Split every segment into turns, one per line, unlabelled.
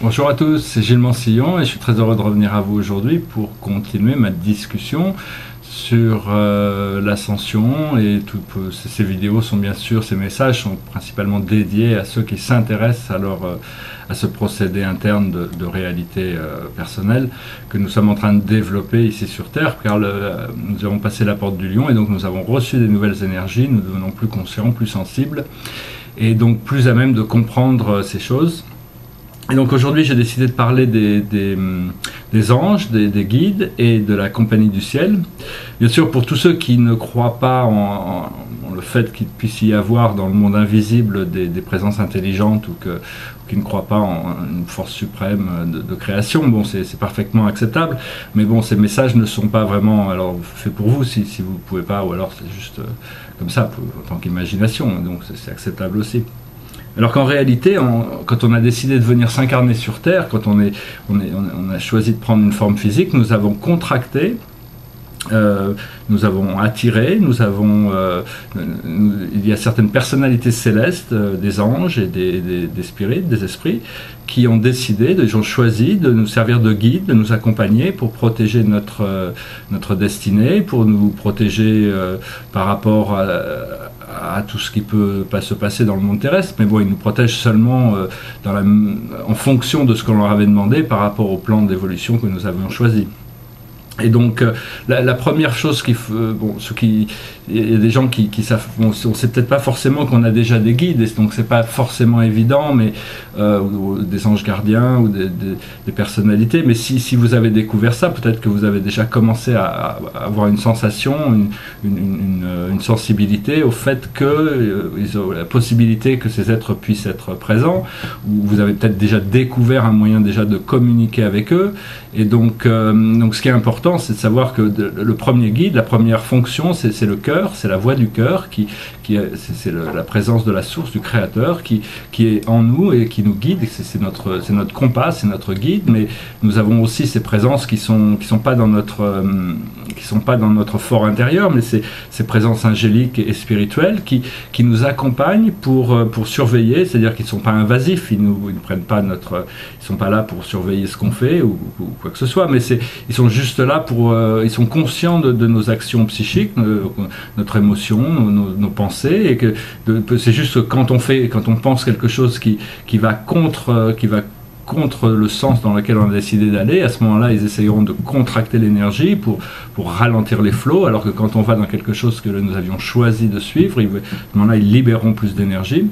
Bonjour à tous, c'est Gilles Mansillon et je suis très heureux de revenir à vous aujourd'hui pour continuer ma discussion sur l'ascension. Et ces vidéos sont bien sûr, ces messages sont principalement dédiés à ceux qui s'intéressent à ce procédé interne de réalité personnelle que nous sommes en train de développer ici sur Terre, car nous avons passé la porte du lion et donc nous avons reçu des nouvelles énergies, nous devenons plus conscients, plus sensibles et donc plus à même de comprendre ces choses. Et donc aujourd'hui j'ai décidé de parler des anges, des guides et de la compagnie du ciel. Bien sûr pour tous ceux qui ne croient pas en le fait qu'il puisse y avoir dans le monde invisible des présences intelligentes ou qui ne croient pas en une force suprême de création, bon c'est parfaitement acceptable, mais bon ces messages ne sont pas vraiment faits pour vous si vous ne pouvez pas, ou alors c'est juste comme ça en tant qu'imagination, donc c'est acceptable aussi. Alors qu'en réalité, quand on a décidé de venir s'incarner sur Terre, quand on a choisi de prendre une forme physique, nous avons contracté, nous avons attiré, il y a certaines personnalités célestes, des anges et des spirites, des esprits, qui ont décidé, ils ont choisi de nous servir de guide, de nous accompagner pour protéger notre destinée, pour nous protéger par rapport à tout ce qui peut pas se passer dans le monde terrestre, mais bon, ils nous protègent seulement en fonction de ce qu'on leur avait demandé par rapport au plan d'évolution que nous avions choisi. Et donc la première chose il y a des gens qui savent, on sait peut-être pas forcément qu'on a déjà des guides, et donc c'est pas forcément évident, mais ou des anges gardiens ou des personnalités, mais si vous avez découvert ça, peut-être que vous avez déjà commencé à avoir une sensation, une sensibilité au fait ils ont la possibilité que ces êtres puissent être présents, ou vous avez peut-être déjà découvert un moyen déjà de communiquer avec eux. Et donc ce qui est important, c'est de savoir que le premier guide, la première fonction, c'est le cœur, c'est la voix du cœur, c'est la présence de la source, du créateur, qui est en nous et qui nous guide. C'est notre compas, c'est notre guide, mais nous avons aussi ces présences qui sont pas dans notre fort intérieur, mais ces présences angéliques et spirituelles qui nous accompagnent pour surveiller, c'est-à-dire qu'ils ne sont pas invasifs, ils prennent pas ils sont pas là pour surveiller ce qu'on fait ou quoi que ce soit, mais ils sont juste là ils sont conscients de nos actions psychiques, notre émotion, nos pensées, et que c'est juste que quand on pense quelque chose qui va contre le sens dans lequel on a décidé d'aller, à ce moment-là, ils essayeront de contracter l'énergie pour ralentir les flots, alors que quand on va dans quelque chose que nous avions choisi de suivre, à ce moment-là, ils libéreront plus d'énergie.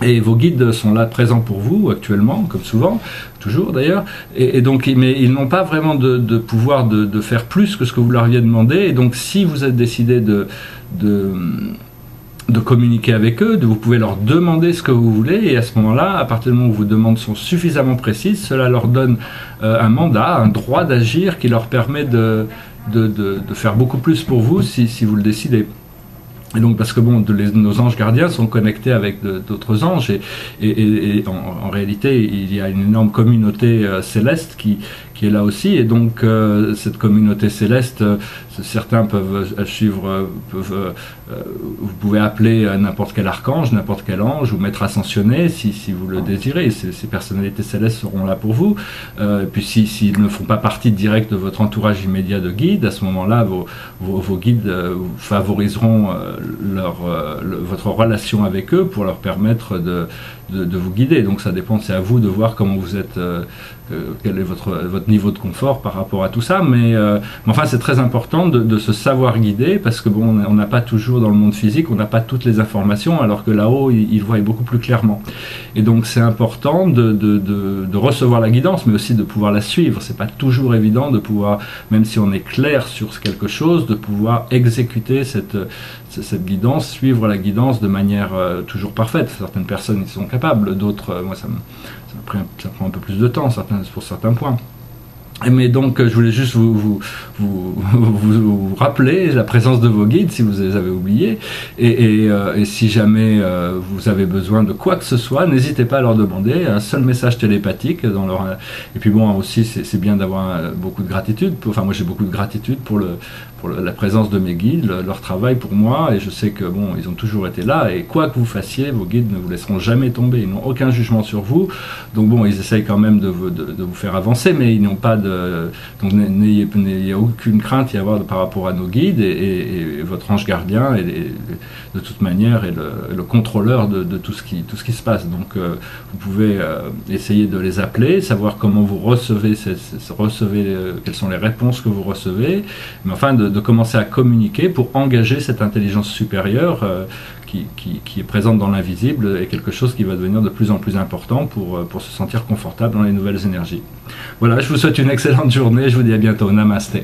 Et vos guides sont là présents pour vous actuellement, comme souvent, toujours d'ailleurs, et donc, mais ils n'ont pas vraiment de pouvoir de faire plus que ce que vous leur aviez demandé. Et donc si vous êtes décidé de communiquer avec eux, vous pouvez leur demander ce que vous voulez, et à ce moment-là, à partir du moment où vos demandes sont suffisamment précises, cela leur donne un mandat, un droit d'agir qui leur permet de faire beaucoup plus pour vous si vous le décidez. Et donc parce que nos anges gardiens sont connectés avec d'autres anges, et en réalité il y a une énorme communauté céleste qui est là aussi, et donc cette communauté céleste, certains peuvent suivre, vous pouvez appeler n'importe quel archange, n'importe quel ange, ou maître ascensionné si vous le désirez. Ces personnalités célestes seront là pour vous. Et puis s'ils ne font pas partie directe de votre entourage immédiat de guides, à ce moment-là vos guides favoriseront votre relation avec eux pour leur permettre de vous guider. Donc ça dépend, c'est à vous de voir comment vous êtes, quel est votre niveau de confort par rapport à tout ça, mais enfin c'est très important de se savoir guider, parce que on n'a pas toujours dans le monde physique, on n'a pas toutes les informations, alors que là-haut ils voient beaucoup plus clairement. Et donc c'est important de recevoir la guidance, mais aussi de pouvoir la suivre. C'est pas toujours évident de pouvoir, même si on est clair sur quelque chose, de pouvoir exécuter cette guidance, suivre la guidance de manière toujours parfaite. Certaines personnes y sont capables, d'autres, moi ça prend un peu plus de temps pour certains points. Mais donc, je voulais juste vous rappeler la présence de vos guides si vous les avez oubliés. Et si jamais vous avez besoin de quoi que ce soit, n'hésitez pas à leur demander un seul message télépathique. Et puis bon, aussi, c'est bien d'avoir beaucoup de gratitude. Enfin, moi, j'ai beaucoup de gratitude pour la présence de mes guides, leur travail pour moi. Et je sais que bon, ils ont toujours été là. Et quoi que vous fassiez, vos guides ne vous laisseront jamais tomber. Ils n'ont aucun jugement sur vous. Donc bon, ils essayent quand même de vous faire avancer, mais ils n'ont pas donc n'ayez aucune crainte à avoir par rapport à nos guides et votre ange gardien de toute manière est le contrôleur de tout ce qui se passe. Donc vous pouvez essayer de les appeler, savoir comment vous recevez, quelles sont les réponses que vous recevez, mais enfin de commencer à communiquer pour engager cette intelligence supérieure qui est présente dans l'invisible est quelque chose qui va devenir de plus en plus important pour se sentir confortable dans les nouvelles énergies. Voilà, je vous souhaite une excellente journée, je vous dis à bientôt, namasté.